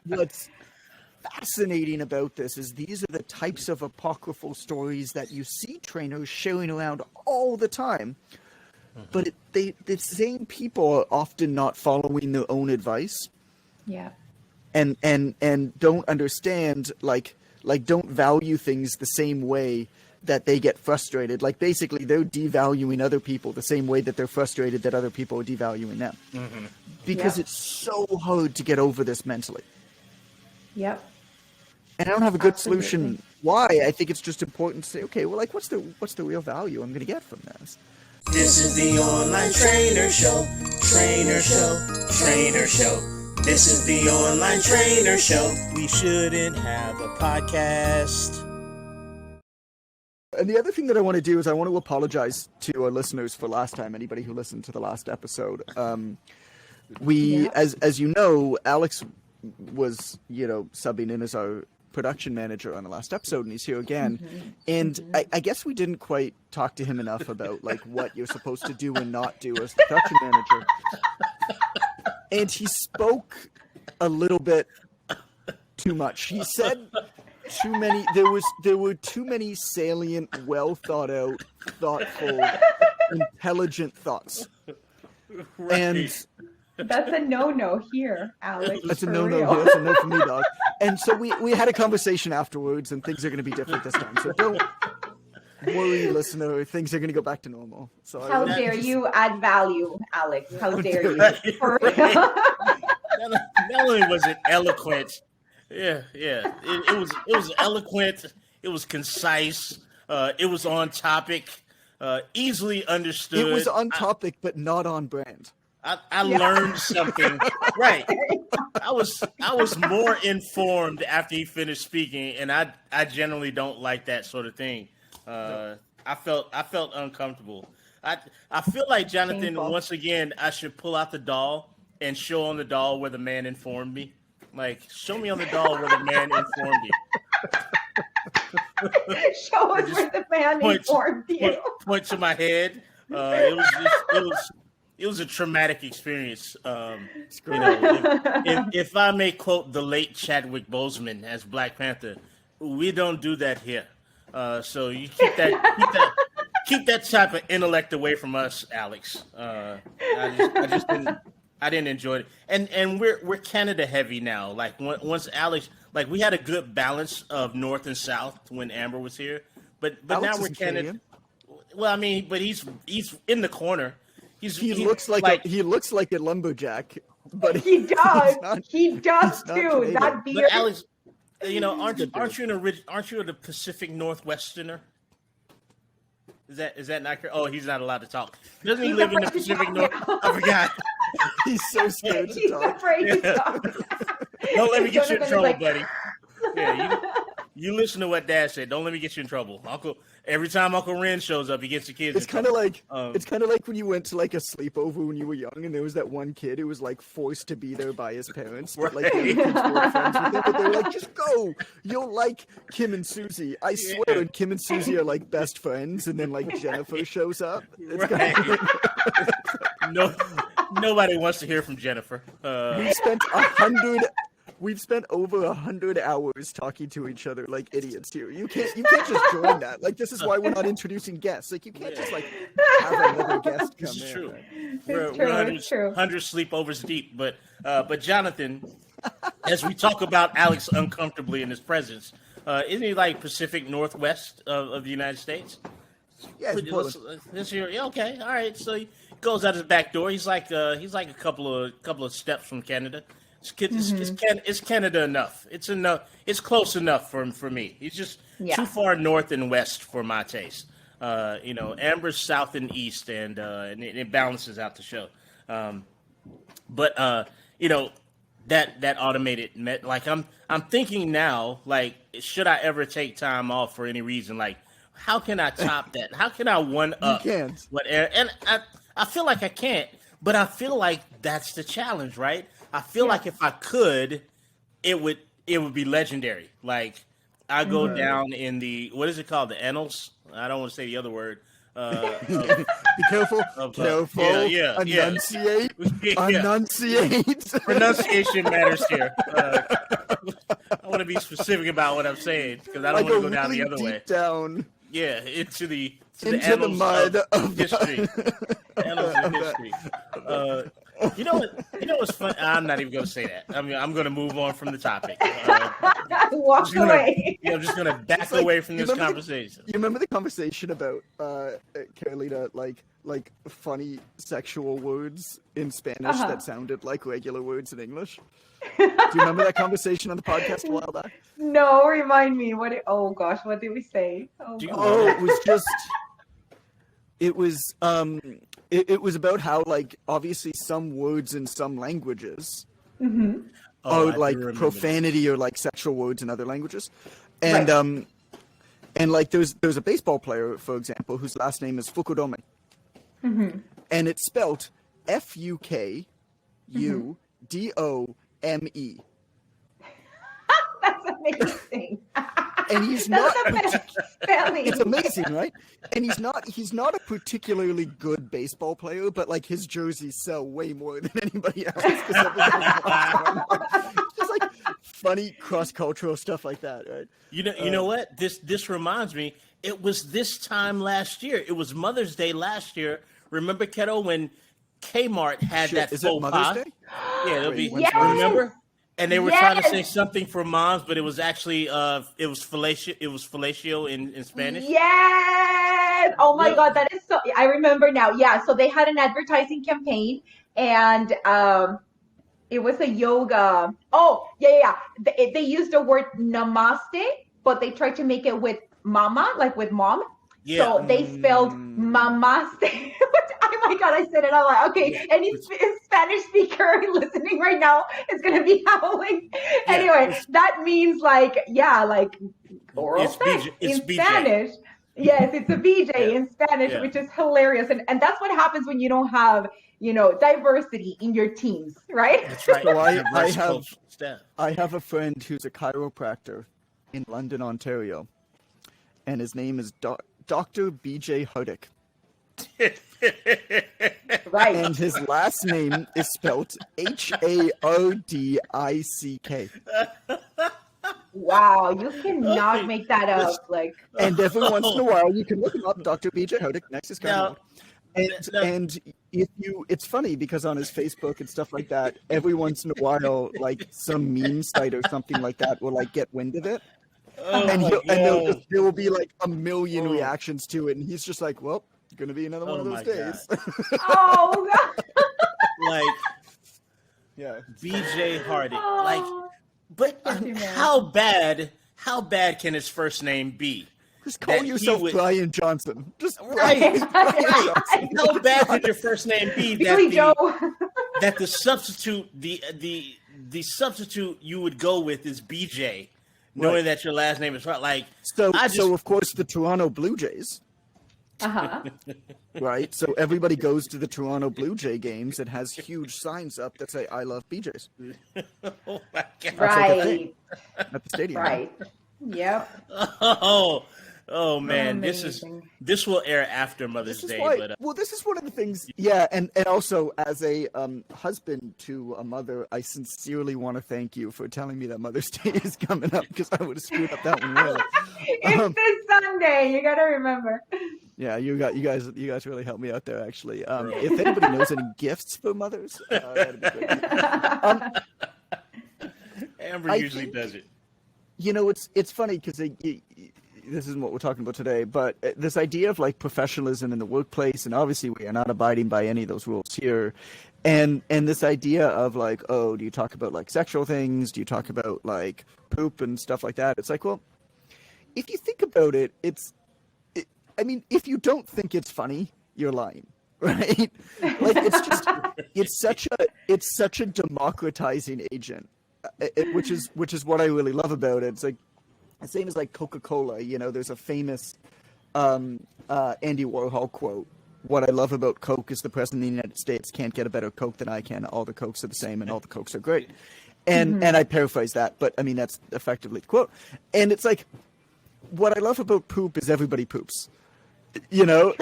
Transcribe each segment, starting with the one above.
what's fascinating about this is these are the types of apocryphal stories that you see trainers sharing around all the time. But the same people are often not following their own advice. Yeah. And don't understand, like don't value things the same way that they get frustrated. Like basically they're devaluing other people the same way that they're frustrated that other people are devaluing them. Because it's so hard to get over this mentally. Yep. And I don't have a good solution why. I think it's just important to say, okay, well, like what's the real value I'm going to get from this? This is the online trainer show, trainer show, trainer show. This is the online trainer show. We shouldn't have a podcast. And the other thing that I want to do is I want to apologize to our listeners for last time, anybody who listened to the last episode. As you know, Alex was, subbing in as our production manager on the last episode, and he's here again. And I guess we didn't quite talk to him enough about like what you're supposed to do and not do as the production manager. And he spoke a little bit too much. He said too many. There were too many salient, well thought out, thoughtful, intelligent thoughts. Right. And that's a no-no here, Alex. That's a no-no here. That's a no for me, dog. And so we had a conversation afterwards, and things are going to be different this time. So don't worry, listener. Things are going to go back to normal. So how dare you add value, Alex? How dare you? Not only was it eloquent, it was eloquent. It was concise. It was on topic. Easily understood. It was on topic, but not on brand. I learned something. Right. I was more informed after he finished speaking, and I generally don't like that sort of thing. I felt uncomfortable. I feel like, Jonathan, Painful. once again, I should pull out the doll and show on the doll where the man informed me. Like, show me on the doll where the man informed you. Show us where the man informed you. Point to my head. It was a traumatic experience. If I may quote the late Chadwick Boseman as Black Panther, we don't do that here. So you keep that type of intellect away from us, Alex. I didn't enjoy it. And we're Canada heavy now. Like once Alex, like we had a good balance of North and South when Amber was here, but Alex now we're isn't Canada. Canadian. Well, I mean, but he's in the corner. He looks like a lumberjack, but he does. He not does too. Canadian. That beard. But Alex, aren't you the Pacific Northwesterner? Is that not correct? Oh, he's not allowed to talk. Doesn't he live in the Pacific North? I forgot. He's so scared to He's talk. afraid to talk. Don't let me get you in trouble, Like- buddy. Yeah, you listen to what Dad said. Don't let me get you in trouble. Every time Uncle Ren shows up, he gets the kids. It's kind of like when you went to like a sleepover when you were young, and there was that one kid who was like forced to be there by his parents, but like the kids were friends with him, but they were like, "Just go, you'll like Kim and Susie." I swear, and Kim and Susie are like best friends, and then like Jennifer shows up. It's Right. No, nobody wants to hear from Jennifer. We've spent over 100 hours talking to each other like idiots here. You can't just join that. Like, this is why we're not introducing guests. Like, you can't just like have another guest come This is in. true. It's We're 100 sleepovers deep. But Jonathan, as we talk about Alex uncomfortably in his presence, isn't he like Pacific Northwest of the United States? Yeah, it's Portland. This year, yeah, okay, all right. So he goes out his back door. He's like a couple of steps from Canada. It's Canada enough. It's enough. It's close enough for me. He's just too far north and west for my taste. Amber's south and east, and it balances out the show. But that automated like I'm thinking now, like, should I ever take time off for any reason? Like, how can I top that? How can I one up? You can't. And I feel like I can't, but I feel like that's the challenge, right? I feel like if I could, it would be legendary. Like, I go down in the, what is it called? The annals? I don't want to say the other word. Be careful. Careful. Enunciate. Yeah. Enunciate. Pronunciation matters here. be specific about what I'm saying because I don't like want a to go down really the other deep way. down Yeah, into the the mud of history. Annals of history. You know what? You know what's fun? I'm not even going to say that. I'm going to move on from the topic. Walk away. I'm just going to back like, away from you this remember conversation. You remember the conversation about Carolina, like funny sexual words in Spanish that sounded like regular words in English? Do you remember that conversation on the podcast a while back? No, remind me. Oh gosh, what did we say? Oh, Do you- gosh. Oh, it was just. It was it was about how, like, obviously some words in some languages Oh, are I do like remember profanity or like sexual words in other languages, and and like there's a baseball player, for example, whose last name is Fukudome, and it's spelled Fukudome. That's amazing. And he's That's not. the best spelling. It's amazing, right? And he's not a particularly good baseball player, but like his jerseys sell way more than anybody else. Just like funny cross-cultural stuff like that, right? You know what? This reminds me. It was this time last year. It was Mother's Day last year. Remember, Keto, when Kmart had that Is faux it Mother's pas? Day? Yeah, it'll be. Yes! Remember? And they were trying to say Yes! something for moms, but it was actually it was fellatio. It was fellatio in Spanish. Yes. Oh my God, that is so. I remember now. Yeah. So they had an advertising campaign, and it was a yoga. Oh yeah. They used the word namaste, but they tried to make it with mama, like with mom. Yeah. So they spelled mamaste. Oh my God, I said it out loud. Okay, any Spanish speaker listening right now is going to be howling. Yeah, Anyway, that means like oral It's sex BJ, it's in BJ. Spanish. Yes, it's a BJ in Spanish, Yeah. which is hilarious. And that's what happens when you don't have, diversity in your teams, right? That's right. So Diverse cultural staff. I have a friend who's a chiropractor in London, Ontario, and his name is Dr. BJ Hudick. Right. And his last name is spelled Haodick. Wow, you cannot make that up. Like, And every once in a while, you can look him up, Dr. BJ Hudick, next is Now- and if it's funny because on his Facebook and stuff like that, every once in a while, like some meme site or something like that will like get wind of it, and there will be like a million reactions to it, and he's just like, well, gonna be another one of those days. oh God. Like Yeah. BJ Hardy. Oh. Like, but Can't do that. how bad can his first name be? Just call That he yourself would- Brian Johnson. Just Right. Brian Johnson. How bad could your first name be Billy Joe. that the substitute the substitute you would go with is BJ, knowing Right. that your last name is right? Like So I just of course the Toronto Blue Jays, Uh-huh. right? So everybody goes to the Toronto Blue Jay games and has huge signs up that say "I love BJ's" oh my god. Right. at the stadium. Right. Yep. Oh man, Amazing. this will air after Mother's This is Day, why. but Well, this is one of the things. Yeah, and also as a husband to a mother, I sincerely want to thank you for telling me that Mother's Day is coming up because I would have screwed up that one really. It's this Sunday. You gotta remember. Yeah, you guys really helped me out there. Actually, if anybody knows any gifts for mothers, that'd be great. Amber I usually think- does it. You know, it's funny because this isn't what we're talking about today, but this idea of like professionalism in the workplace, and obviously we are not abiding by any of those rules here, and this idea of like, oh, do you talk about like sexual things? Do you talk about like poop and stuff like that? It's like, well, if you think about it, I mean, if you don't think it's funny, you're lying, right? Like it's such a democratizing agent. Which is what I really love about it. It's like the same as like Coca-Cola. You know, there's a famous Andy Warhol quote. What I love about Coke is the president of the United States can't get a better Coke than I can. All the Cokes are the same, and all the Cokes are great. And I paraphrase that, but I mean that's effectively the quote. And it's like what I love about poop is everybody poops. You know,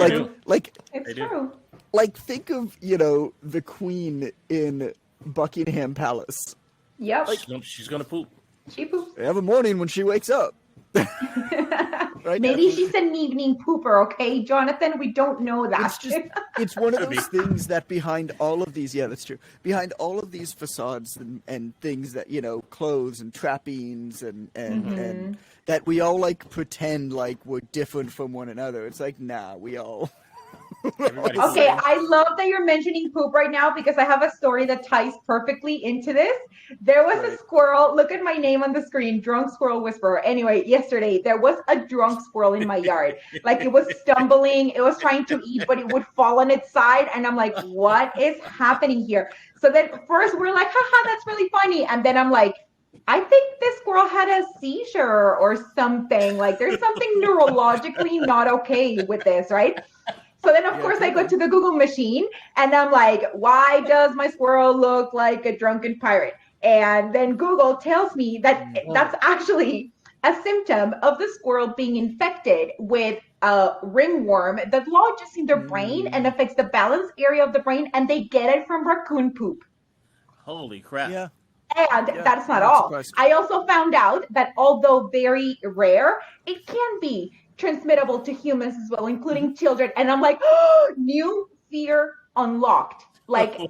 like It's do. true. like think of the Queen in Buckingham Palace. Yep. She's gonna poop. She poops. They have a morning when she wakes up. Right? Maybe she's an evening pooper, okay, Jonathan? We don't know that. It's one of those things that behind all of these, yeah, that's true. Behind all of these facades and things that, clothes and trappings and that we all like pretend like we're different from one another. It's like, nah, we all. Okay, I love that you're mentioning poop right now because I have a story that ties perfectly into this. There was a squirrel. Look at my name on the screen, Drunk Squirrel Whisperer. Anyway, yesterday there was a drunk squirrel in my yard. Like it was stumbling, it was trying to eat, but it would fall on its side. And I'm like, what is happening here? So then first we're like, haha, that's really funny. And then I'm like, I think this squirrel had a seizure or something. Like there's something neurologically not okay with this, right? So then, of course, I go to the Google machine and I'm like, why does my squirrel look like a drunken pirate? And then Google tells me that that's actually a symptom of the squirrel being infected with a ringworm that lodges in their brain and affects the balance area of the brain, and they get it from raccoon poop. Holy crap. Yeah. And that's not all. Surprised. I also found out that although very rare, it can be transmittable to humans as well, including children. And I'm like, oh, new fear unlocked. Like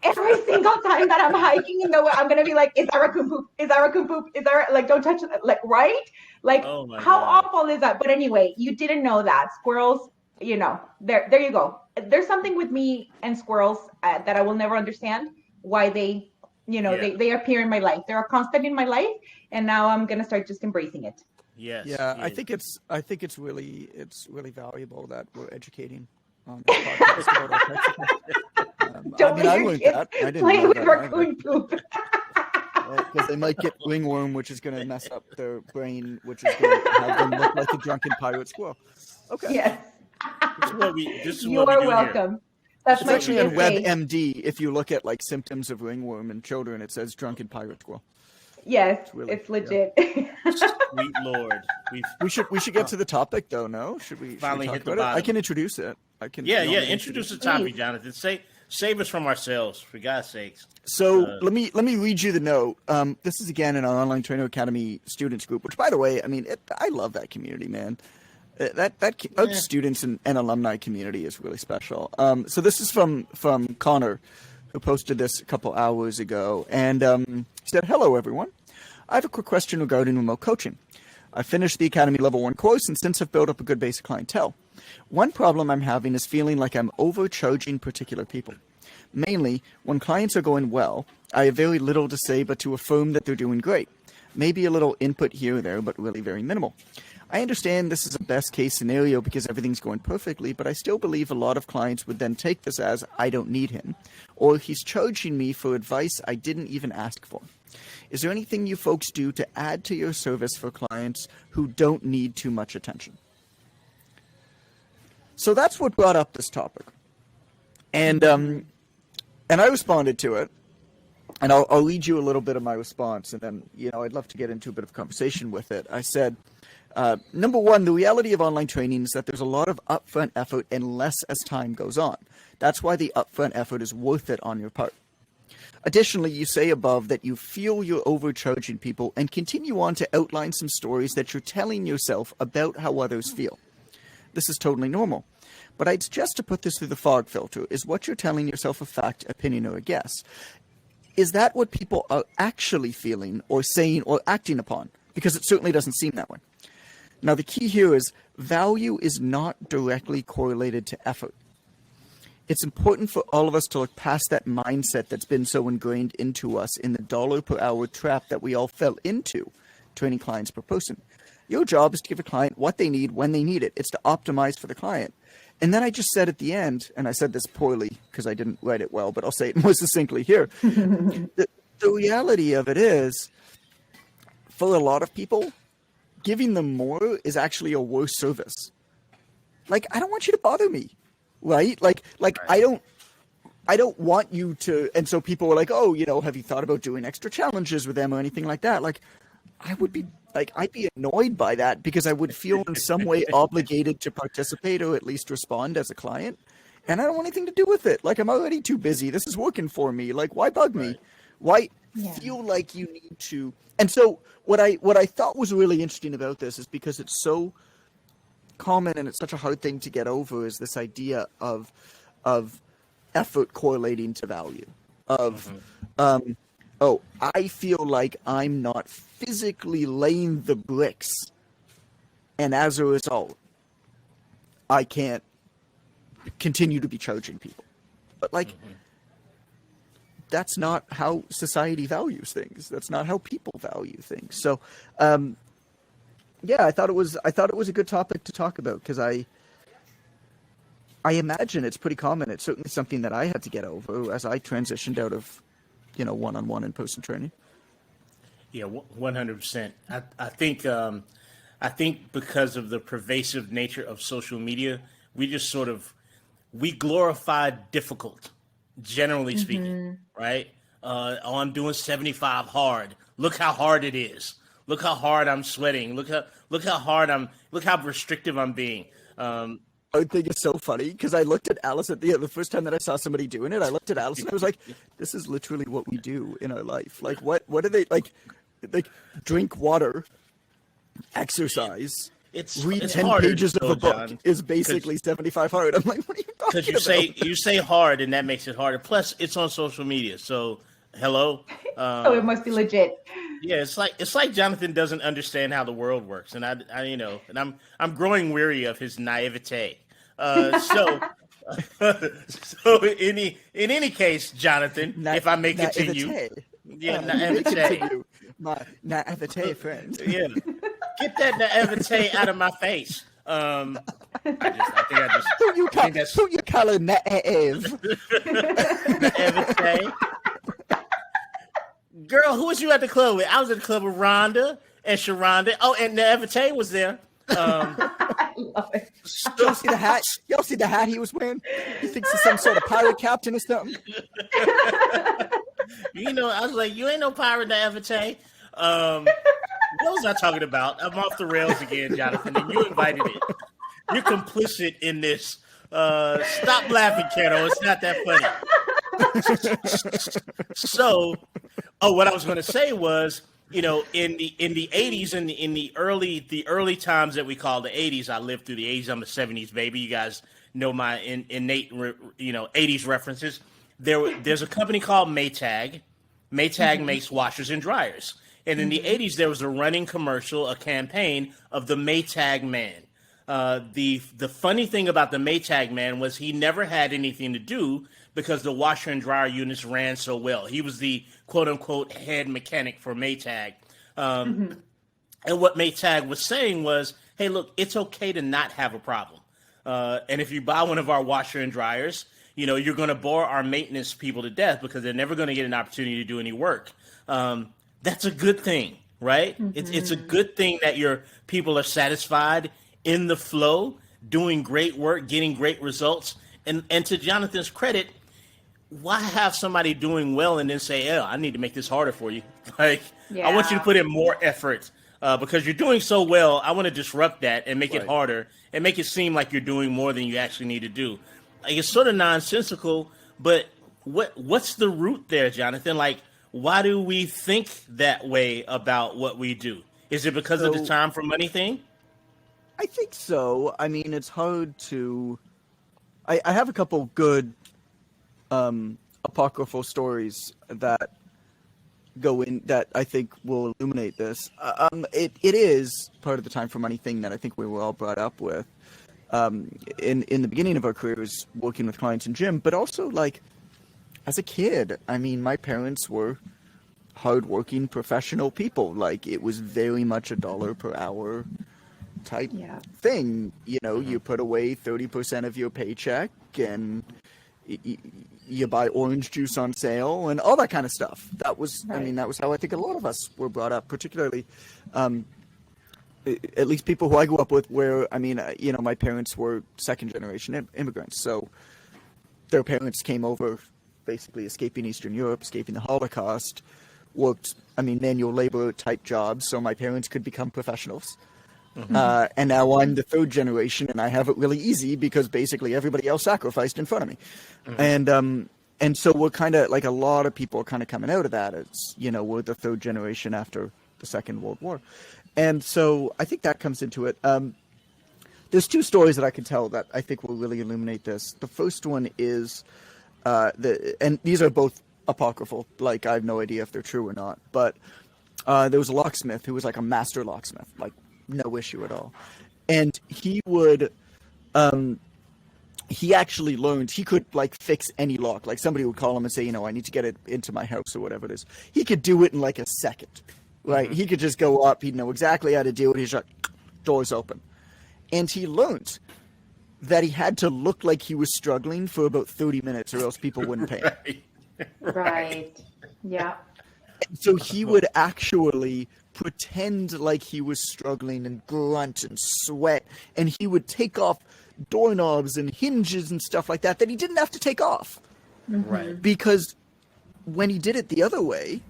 every single time that I'm hiking in the woods, I'm gonna be like, is that raccoon poop? Is that raccoon poop? Is that like, don't touch it? Like, right? Like, how God. awful is that? But anyway, you didn't know that squirrels. There you go. There's something with me and squirrels that I will never understand why they, they appear in my life. They're a constant in my life, and now I'm gonna start just embracing it. Yes. Yeah, I think it's really valuable that we're educating on this podcast about all types of things. Don't I learned that. I didn't play know with that raccoon poop. because they might get ringworm, which is going to mess up their brain, which is going to have them look like a drunken pirate squirrel. Okay. Yes. This is what we You are do welcome. Here. That's It's my actually on PSA. WebMD. If you look at like symptoms of ringworm in children, it says drunken pirate squirrel. Yes, really- it's legit. Sweet Lord. We should get to the topic though. No, should we Finally talk hit the about it? I bottom. can introduce it. I can. Yeah, you want me to introduce the topic, Please. Jonathan. Save us from ourselves, for God's sakes. So let me read you the note. This is again in our Online Trainer Academy students group, which, by the way, I mean, I love that community, man. Our students and alumni community is really special. So this is from Connor, who posted this a couple hours ago, and he said, "Hello, everyone. I have a quick question regarding remote coaching. I finished the Academy Level 1 course and since have built up a good base of clientele. One problem I'm having is feeling like I'm overcharging particular people. Mainly, when clients are going well, I have very little to say but to affirm that they're doing great. Maybe a little input here or there, but really very minimal. I understand this is a best case scenario because everything's going perfectly, but I still believe a lot of clients would then take this as, I don't need him, or he's charging me for advice I didn't even ask for. Is there anything you folks do to add to your service for clients who don't need too much attention?" So that's what brought up this topic. And I responded to it. And I'll read you a little bit of my response, and then, I'd love to get into a bit of conversation with it. I said, number one, the reality of online training is that there's a lot of upfront effort and less as time goes on. That's why the upfront effort is worth it on your part. Additionally, you say above that you feel you're overcharging people and continue on to outline some stories that you're telling yourself about how others feel. This is totally normal. But I'd suggest to put this through the fog filter. Is what you're telling yourself a fact, opinion, or a guess? Is that what people are actually feeling or saying or acting upon? Because it certainly doesn't seem that way. Now, the key here is value is not directly correlated to effort. It's important for all of us to look past that mindset that's been so ingrained into us in the dollar per hour trap that we all fell into, training clients per person. Your job is to give a client what they need when they need it. It's to optimize for the client. And then I just said at the end, and I said this poorly because I didn't write it well, but I'll say it more succinctly here. The reality of it is, for a lot of people, giving them more is actually a worse service. Like, I don't want you to bother me, right? Like I don't want you to, and so people were like, oh, have you thought about doing extra challenges with them or anything like that? Like, I'd be annoyed by that because I would feel in some way obligated to participate or at least respond as a client. And I don't want anything to do with it. Like, I'm already too busy. This is working for me. Like, why bug me? Why? feel like you need to. And so what I thought was really interesting about this is because it's so common and it's such a hard thing to get over is this idea of effort correlating to value. Of I feel like I'm not physically laying the bricks, and as a result, I can't continue to be charging people. But like, that's not how society values things. That's not how people value things. So, yeah, I thought it was a good topic to talk about because I imagine it's pretty common. It's certainly something that I had to get over as I transitioned out of, one-on-one in-person training. Yeah, 100%. I think because of the pervasive nature of social media, we just we glorify difficult, generally speaking, right? I'm doing 75 hard. Look how hard it is. Look how hard I'm sweating. Look how restrictive I'm being. I think it's so funny because I looked at Alice the first time that I saw somebody doing it. I looked at Alice and I was like, "This is literally what we do in our life. Like, what are they like? Like, drink water, exercise." Read it's 10 harder, pages of a book John, is basically 75 hard. I'm like, what are you talking about? Because you say hard and that makes it harder. Plus, it's on social media. So, hello. So it must be legit. Yeah, it's like Jonathan doesn't understand how the world works, and I'm growing weary of his naivete. So in any case, Jonathan, if I may continue, naivete. My naivete friend. Yeah, get that naivete out of my face. I think that's who you call naive? Naivete. Girl, who was you at the club with? I was at the club with Rhonda and Sharonda. Oh, and Naivete was there. I love it. Y'all see the hat? Y'all see the hat he was wearing? He thinks he's some sort of pirate captain or something. I was like, you ain't no pirate, Naivete. What was I talking about? I'm off the rails again, Jonathan, and you invited it. You're complicit in this. Stop laughing, Kero. It's not that funny. So, what I was going to say was, in the 80s, in the early times that we call the 80s, I lived through the 80s. I'm a 70s baby. You guys know my innate, 80s references. There's a company called Maytag. Maytag makes washers and dryers. And in the 80s, there was a running commercial, a campaign of the Maytag man. The funny thing about the Maytag man was he never had anything to do because the washer and dryer units ran so well. He was the quote-unquote head mechanic for Maytag. And what Maytag was saying was, hey, look, it's okay to not have a problem. And if you buy one of our washer and dryers, you're going to bore our maintenance people to death because they're never going to get an opportunity to do any work. That's a good thing, right? It's a good thing that your people are satisfied in the flow, doing great work, getting great results. And to Jonathan's credit, why have somebody doing well and then say, "Oh, I need to make this harder for you"? I want you to put in more effort because you're doing so well. I want to disrupt that and make it harder and make it seem like you're doing more than you actually need to do. Like, it's sort of nonsensical, but what's the root there, Jonathan? Like, why do we think that way about what we do? Is it because of the time for money thing? I think so. I mean, it's hard to... I have a couple good apocryphal stories that go in that I think will illuminate this. It is part of the time for money thing that I think we were all brought up with in the beginning of our careers, working with clients in gym, but also like as a kid. I mean, my parents were hardworking professional people. Like, it was very much $1 per hour type thing. You put away 30% of your paycheck and you buy orange juice on sale and all that kind of stuff. That was, I mean, that was how I think a lot of us were brought up, particularly, at least people who I grew up with where, I mean, my parents were second generation immigrants. So their parents came over basically escaping Eastern Europe, escaping the Holocaust, worked, manual labor type jobs so my parents could become professionals. And now I'm the third generation and I have it really easy because basically everybody else sacrificed in front of me. And And so we're kind of like, a lot of people are kind of coming out of that as, you know, we're the third generation after the Second World War. And so I think that comes into it. There's two stories that I can tell that I think will really illuminate this. The first one is, and these are both apocryphal, like I have no idea if they're true or not, but there was a locksmith who was like a master locksmith, like no issue at all. And he would, he actually learned he could like fix any lock. Like somebody would call him and say, you know, I need to get it into my house or whatever it is. He could do it in like a second, right? He could just go up. He'd know exactly how to do it. He's like, doors open. And he learned that he had to look like he was struggling for about 30 minutes or else people wouldn't pay him. Right. Yeah. So he would actually pretend like he was struggling and grunt and sweat, and he would take off doorknobs and hinges and stuff like that he didn't have to take off. Right. Because when he did it the other way,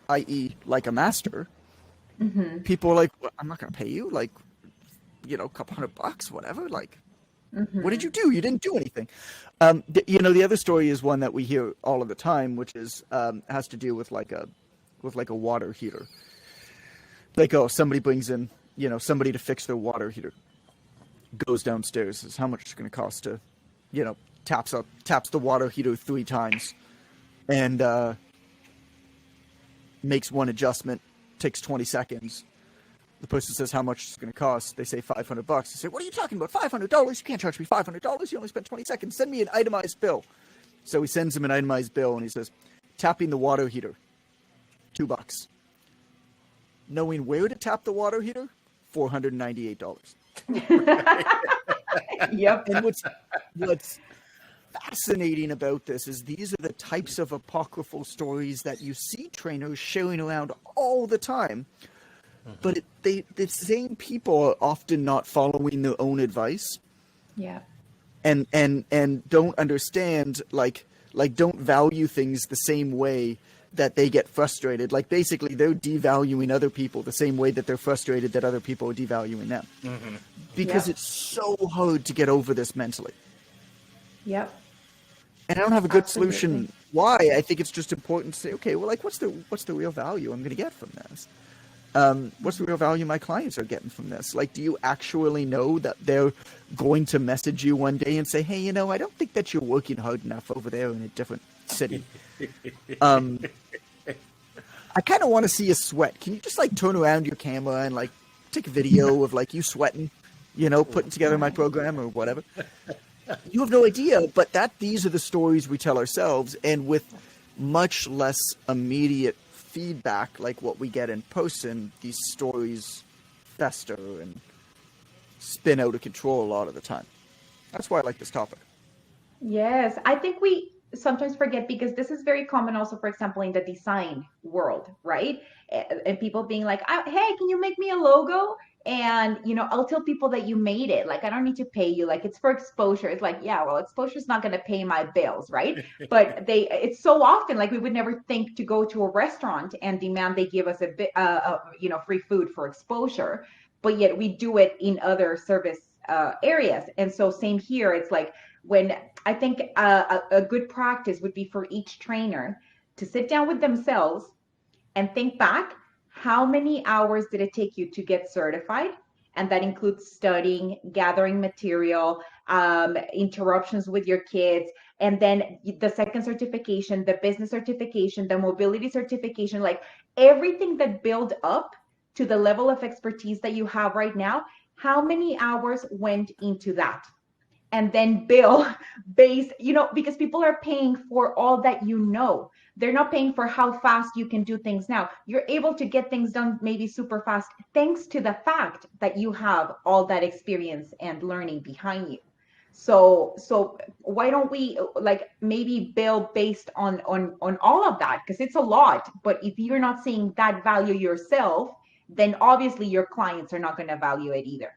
i.e. like a master, people are like, well, I'm not going to pay you, like, you know, a couple $100, whatever, like, what did you do? You didn't do anything. You know, the other story is one that we hear all of the time, which is has to do with like a water heater. Like, oh, somebody brings in, you know, somebody to fix their water heater, goes downstairs, says how much it's going to cost to, you know, taps the water heater 3 times, and makes one adjustment, takes 20 seconds. The person says how much it's going to cost. They say $500. They say, what are you talking about? $500? You can't charge me $500. You only spent 20 seconds. Send me an itemized bill. So he sends him an itemized bill, and he says, tapping the water heater, $2. Knowing where to tap the water heater, $498. Yep. And what's fascinating about this is these are the types of apocryphal stories that you see trainers sharing around all the time. But the same people are often not following their own advice. Yeah. And don't understand, like don't value things the same way that they get frustrated. Like basically they're devaluing other people the same way that they're frustrated that other people are devaluing them. Because it's so hard to get over this mentally. Yep. And I don't have a good solution why. I think it's just important to say, okay, well, like what's the real value I'm going to get from this? What's the real value my clients are getting from this? Like, do you actually know that they're going to message you one day and say, hey, you know, I don't think that you're working hard enough over there in a different city. I kind of want to see you sweat. Can you just like turn around your camera and like take a video of like you sweating, you know, putting together my program or whatever? You have no idea, but these are the stories we tell ourselves, and with much less immediate feedback like what we get in person, these stories fester and spin out of control a lot of the time. That's why I like this topic. Yes, I think we sometimes forget, because this is very common also, for example, in the design world, right? And people being like, hey, can you make me a logo? And, you know, I'll tell people that you made it. Like, I don't need to pay you. Like, it's for exposure. It's like, yeah, well, exposure is not going to pay my bills, right? But it's so often like we would never think to go to a restaurant and demand they give us a bit, you know, free food for exposure. But yet we do it in other service areas. And so same here. It's like, when I think a good practice would be for each trainer to sit down with themselves and think back, how many hours did it take you to get certified? And that includes studying, gathering material, interruptions with your kids, and then the second certification, the business certification, the mobility certification, like everything that build up to the level of expertise that you have right now. How many hours went into that? And then bill based, you know, because people are paying for all that you know. They're not paying for how fast you can do things now. You're able to get things done maybe super fast thanks to the fact that you have all that experience and learning behind you. So why don't we like maybe bill based on all of that? Because it's a lot. But if you're not seeing that value yourself, then obviously your clients are not going to value it either.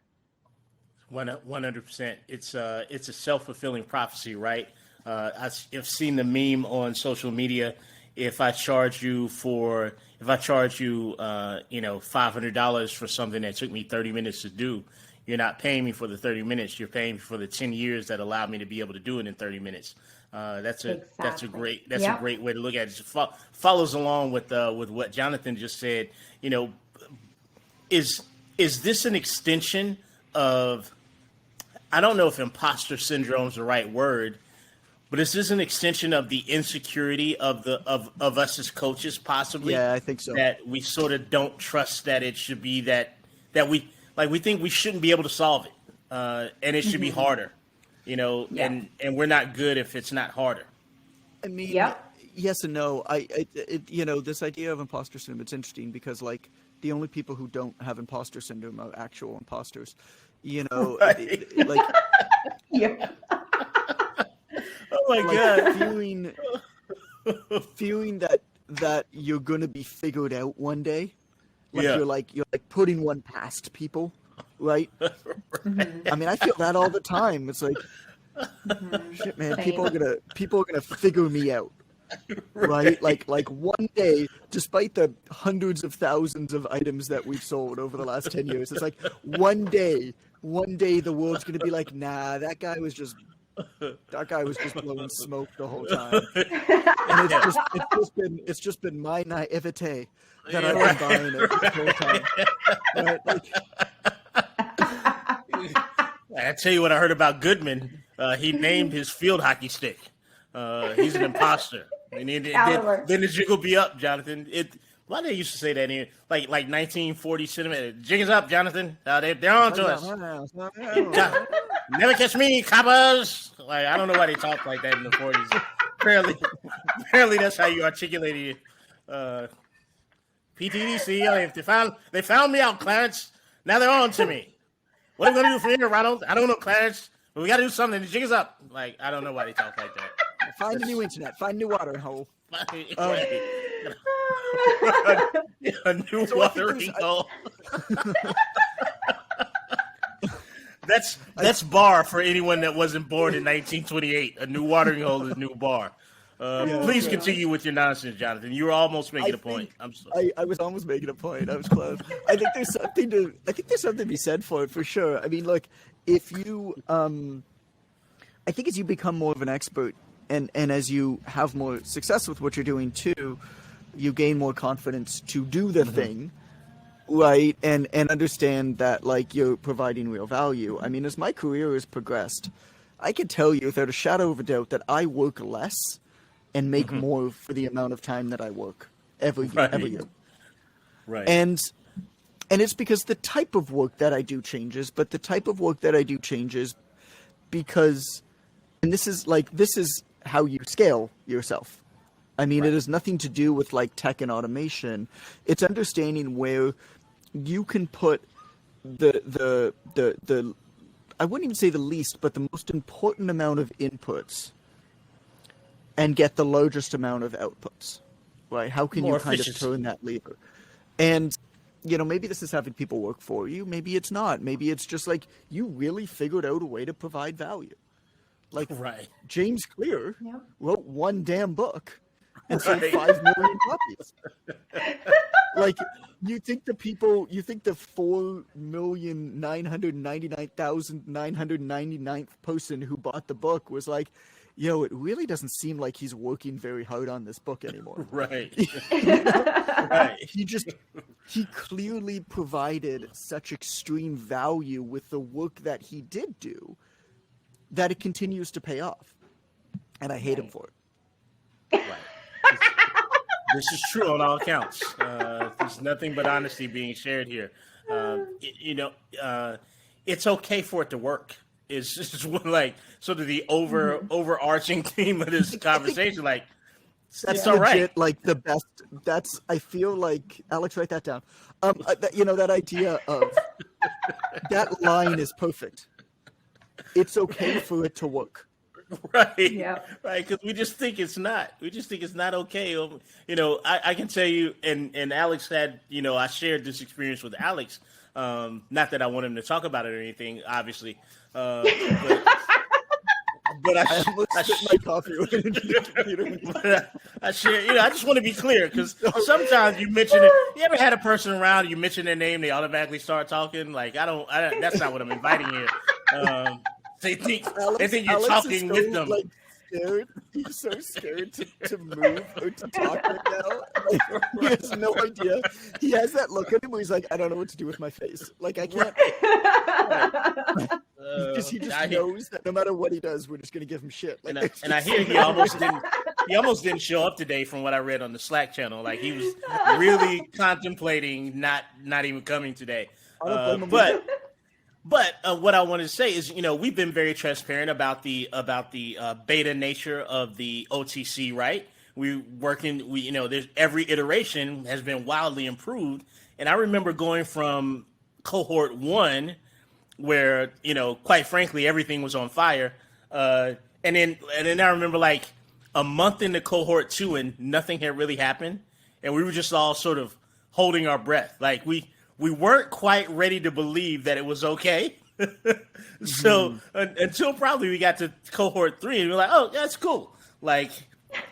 100%. It's a self-fulfilling prophecy, right? I've seen the meme on social media. If I charge you, $500 for something that took me 30 minutes to do, you're not paying me for the 30 minutes. You're paying me for the 10 years that allowed me to be able to do it in 30 minutes. That's a great way to look at it. It follows along with what Jonathan just said. You know, is this an extension of, I don't know if imposter syndrome is the right word, but is this an extension of the insecurity of us as coaches, possibly? Yeah, I think so. That we sort of don't trust that it should be that we think we shouldn't be able to solve it, and it should be harder, you know, and we're not good if it's not harder. I mean, yes and no. You know, this idea of imposter syndrome, it's interesting because, like, the only people who don't have imposter syndrome are actual imposters. You know, like, oh my God, feeling that you're gonna be figured out one day. Like you're like putting one past people, right? I mean, I feel that all the time. It's like, shit, man, people are gonna figure me out, right? Like one day, despite the hundreds of thousands of items that we've sold over the last 10 years, it's like one day the world's gonna be like, nah, that guy was just blowing smoke the whole time, and it's just been my naivete that I've been buying it the whole time. Right? Like, I tell you what I heard about Goodman. He named his field hockey stick. He's an imposter. And then the jig will be up, Jonathan. Why they used to say that in like 1940 cinema? Jig is up, Jonathan. They're on to us. Never catch me, coppers. Like, I don't know why they talked like that in the 40s. Apparently that's how you articulated it. PTDC, they found me out, Clarence. Now they're on to me. What are we gonna do from here, Ronald? I don't know, Clarence. But we gotta do something. The jig is up. Like, I don't know why they talk like that. Find a new internet. Find a new watering hole. A new watering hole. That's bar for anyone that wasn't born in 1928. A new watering hole is a new bar. Please continue with your nonsense, Jonathan. You were almost making a point. I'm sorry. I was almost making a point. I was close. I think there's something to be said for it, for sure. I mean, look, if you, I think as you become more of an expert and as you have more success with what you're doing too, you gain more confidence to do the thing, right? And understand that, like, you're providing real value. I mean, as my career has progressed, I can tell you without a shadow of a doubt that I work less and make more for the amount of time that I work every year. Right. And it's because the type of work that I do changes, but the type of work that I do changes because, and this is how you scale yourself. I mean, it has nothing to do with like tech and automation. It's understanding where you can put the I wouldn't even say the least, but the most important amount of inputs and get the largest amount of outputs, right? How can you kind of turn that lever? And, you know, maybe this is having people work for you. Maybe it's not. Maybe it's just like you really figured out a way to provide value. Like James Clear wrote one damn book and sold 5 million copies. Like, you think the 4,999,999th person who bought the book was like, yo, it really doesn't seem like he's working very hard on this book anymore. Right. He clearly provided such extreme value with the work that he did do that it continues to pay off. And I hate him for it. Right. This is true on all accounts. There's nothing but honesty being shared here. It's okay for it to work. It's just like sort of the overarching theme of this conversation. Like, that's all legit, right. Like the best. I feel like, Alex, write that down. That idea of that line is perfect. It's okay for it to work. Right. Yeah. Right. Because we just think it's not. We just think it's not okay. You know, I can tell you, and Alex had, you know, I shared this experience with Alex. Not that I want him to talk about it or anything, obviously. but I almost spit my coffee right into the computer. but I share. I just want to be clear because sometimes you mention it. You ever had a person around, you mention their name, they automatically start talking. Like I don't. That's not what I'm inviting here. They think you're Alex talking is so, with them. Like, scared. He's so scared to move or to talk right now. Like, he has no idea. He has that look at him where he's like, I don't know what to do with my face. Like I can't. Because he just knows that no matter what he does, we're just gonna give him shit. Like, and I hear he almost didn't. He almost didn't show up today, from what I read on the Slack channel. Like he was really contemplating not even coming today. But what I want to say is, we've been very transparent about the beta nature of the OTC, right? There's every iteration has been wildly improved, and I remember going from cohort 1, where quite frankly everything was on fire, and then I remember like a month into cohort 2, and nothing had really happened, and we were just all sort of holding our breath, like we weren't quite ready to believe that it was okay. So until probably we got to cohort 3, and we're like, oh, that's cool. Like,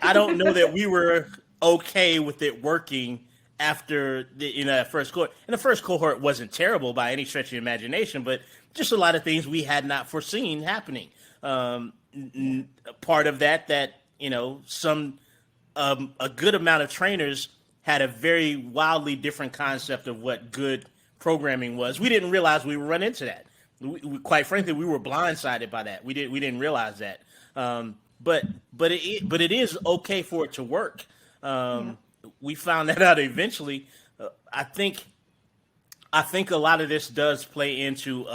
I don't know that we were okay with it working after that first cohort. And the first cohort wasn't terrible by any stretch of the imagination, but just a lot of things we had not foreseen happening. Part of that some a good amount of trainers had a very wildly different concept of what good programming was. We didn't realize we would run into that. Quite frankly, we were blindsided by that. We didn't realize that. But it is okay for it to work. We found that out eventually. I think a lot of this does play into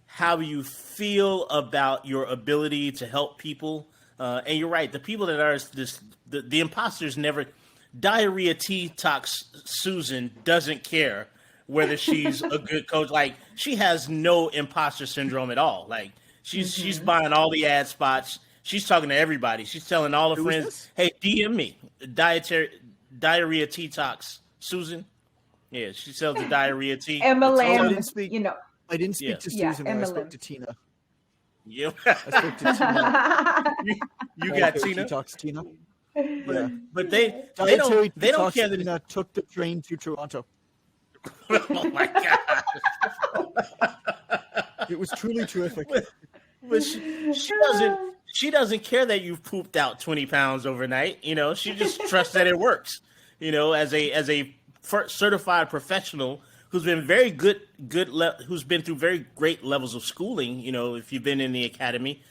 how you feel about your ability to help people. And you're right. The people that are the imposters never. Diarrhea T-Tox Susan doesn't care whether she's a good coach. Like, she has no imposter syndrome at all. Like, she's buying all the ad spots. She's talking to everybody. She's telling all her friends, hey, DM me. Diarrhea T-Tox Susan. Yeah, she sells the diarrhea tea. MLM, I didn't speak to Susan. I spoke to Tina. Yeah. I spoke to Tina. You got Tina? T-Tox Tina. Yeah. But they don't care that Tina took the train to Toronto. Oh my god! It was truly terrific. But she doesn't care that you've pooped out 20 pounds overnight. She just trusts that it works. As a certified professional who's been very who's been through very great levels of schooling. If you've been in the academy,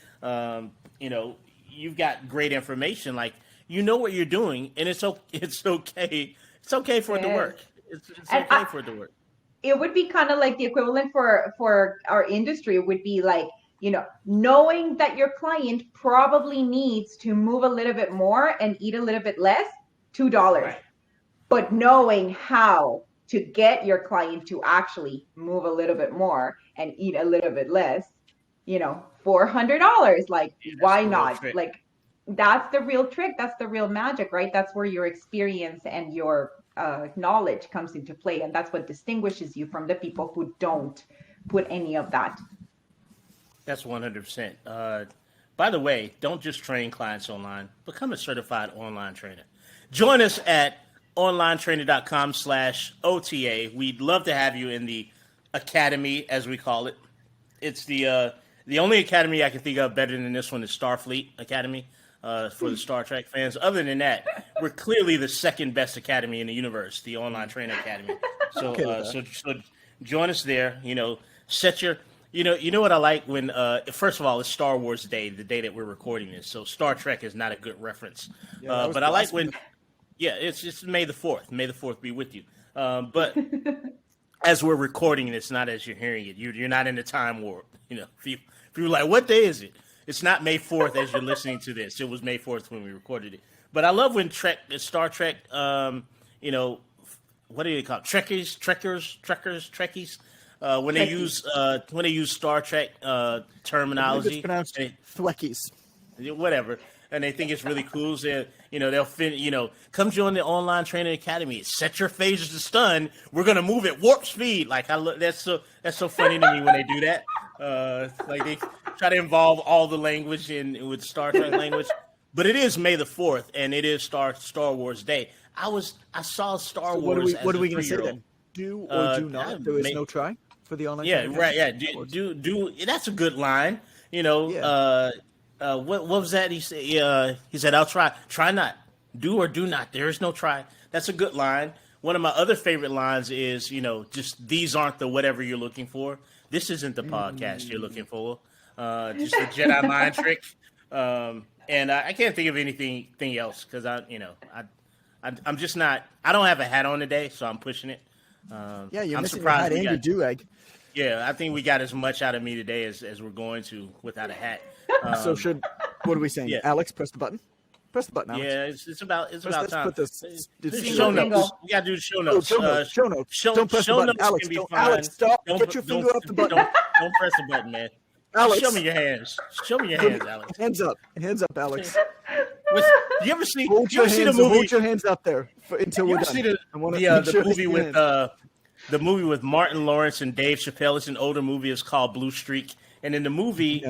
you've got great information. Like, what you're doing, and it's okay. It's okay for it to work. It's okay for it to work. It would be kind of like the equivalent for our industry would be like, knowing that your client probably needs to move a little bit more and eat a little bit less, $2. Right. But knowing how to get your client to actually move a little bit more and eat a little bit less, $400. Like, why not? Trick. Like, that's the real trick. That's the real magic, right? That's where your experience and your knowledge comes into play. And that's what distinguishes you from the people who don't put any of that. That's 100%. By the way, don't just train clients online. Become a certified online trainer. Join us at onlinetrainer.com/OTA. We'd love to have you in the academy, as we call it. It's the only academy I can think of better than this one is Starfleet Academy. For the Star Trek fans. Other than that, we're clearly the second best academy in the universe, the Online Trainer Academy. So, so join us there. Set your. You know what I like when. First of all, it's Star Wars Day, the day that we're recording this. So Star Trek is not a good reference. But I like when. Yeah, it's May the 4th. May the 4th be with you. But as we're recording this, not as you're hearing it, you're not in the time warp. If you're like, what day is it? It's not May 4th as you're listening to this. It was May 4th when we recorded it. But I love when Star Trek, what do they call it? Trekkies. When they use Star Trek terminology. It's pronounced Thweckies. Whatever. And they think it's really cool. So, they'll come join the Online Training Academy. Set your phasers to stun. We're gonna move at warp speed. Like, that's so funny to me when they do that. Like, they try to involve all the language with Star Trek language. But it is May the 4th, and it is Star Wars Day. I saw Star Wars. What are we going to say then? Do or do not? There is no try for the online. Yeah, right. Yeah, do. That's a good line. What was that? He said, "I'll try. Try not. Do or do not. There is no try." That's a good line. One of my other favorite lines is, just these aren't the whatever you're looking for. This isn't the podcast you're looking for. Just a Jedi mind trick. And I can't think of anything else because I'm just not. I don't have a hat on today, so I'm pushing it. You're I'm missing surprised your hat and your do-rag. Yeah, I think we got as much out of me today as we're going to without a hat. So what are we saying? Yeah. Alex, press the button. Press the button, Alex. Yeah, it's about time. Put this show notes. We gotta do show notes. Show notes. Don't press the button, Alex. Alex, stop. Get your finger off the button. Don't press the button, man. Alex, show me your hands. Show me your hands, Alex. Hands up, Alex. You ever see the movie? Hold your hands up there until we're done. See the movie with the movie with Martin Lawrence and Dave Chappelle? It's an older movie. It's called Blue Streak. And in the movie,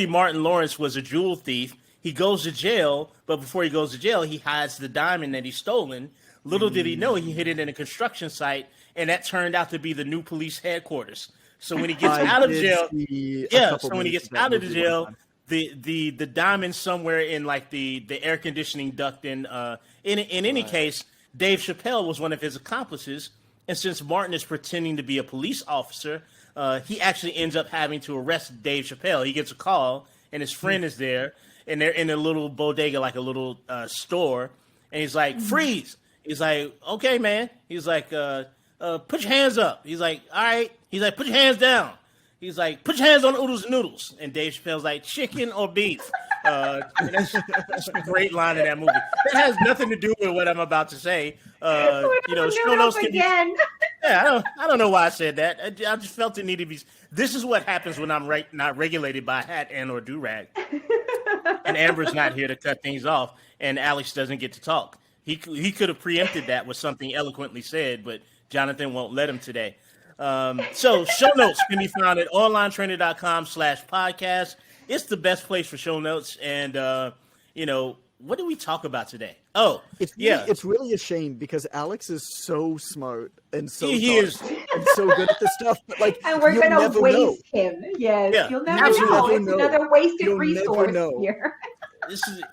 Martin Lawrence was a jewel thief. He goes to jail, but before he goes to jail, he hides the diamond that he's stolen. Little did he know, he hid it in a construction site, and that turned out to be the new police headquarters. So when he gets out of jail, the diamond somewhere in like the air conditioning duct. In any case, Dave Chappelle was one of his accomplices, and since Martin is pretending to be a police officer, he actually ends up having to arrest Dave Chappelle. He gets a call, and his friend is there, and they're in a little bodega, like a little store, and he's like, "Freeze!" He's like, "Okay, man." He's like, "Put your hands up." He's like, "All right." He's like, "Put your hands down." He's like, "Put your hands on the oodles and noodles." And Dave Chappelle's like, "Chicken or beef?" That's a great line in that movie. That has nothing to do with what I'm about to say. Show notes can be. Yeah, I don't know why I said that. I just felt it needed to be. This is what happens when I'm not regulated by a hat and or do-rag. And Amber's not here to cut things off, and Alex doesn't get to talk. He could have preempted that with something eloquently said, but Jonathan won't let him today. So show notes can be found at onlinetrainer.com/podcast. It's the best place for show notes. And, what did we talk about today? Oh, it's really a shame because Alex is so smart and so he is and so good at this stuff. But and we're going to waste him. Yes, yeah, you'll never know. It's another wasted resource here.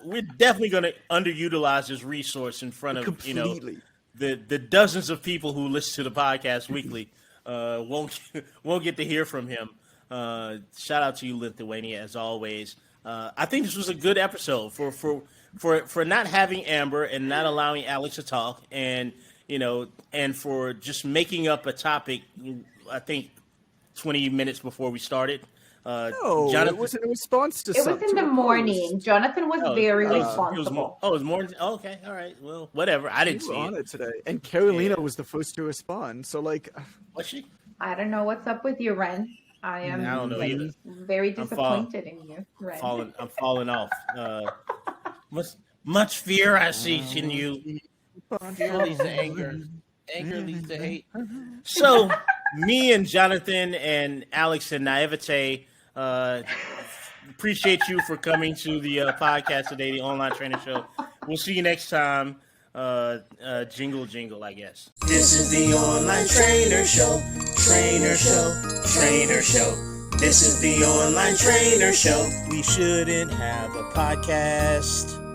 We're definitely going to underutilize this resource in front of completely. The dozens of people who listen to the podcast weekly. Won't get to hear from him. Shout out to you, Lithuania, as always. I think this was a good episode for not having Amber and not allowing Alex to talk, and for just making up a topic. I think 20 minutes before we started. Jonathan, it was in response to something. It was in the morning. Jonathan was very responsible. It was morning. Oh, okay, all right. Well, whatever. I didn't see on it today, and Carolina was the first to respond. So, was she? I don't know what's up with you, Ren. I don't know either. Very disappointed in you, Ren. I'm falling off. Much fear I see in you. Fear leads to anger. Anger leads to hate. So, me and Jonathan and Alex and Naivete appreciate you for coming to the podcast today, the Online Trainer Show. We'll see you next time. Jingle, jingle, I guess. This is the Online Trainer Show. Trainer Show. Trainer Show. This is the Online Trainer Show. We shouldn't have a podcast.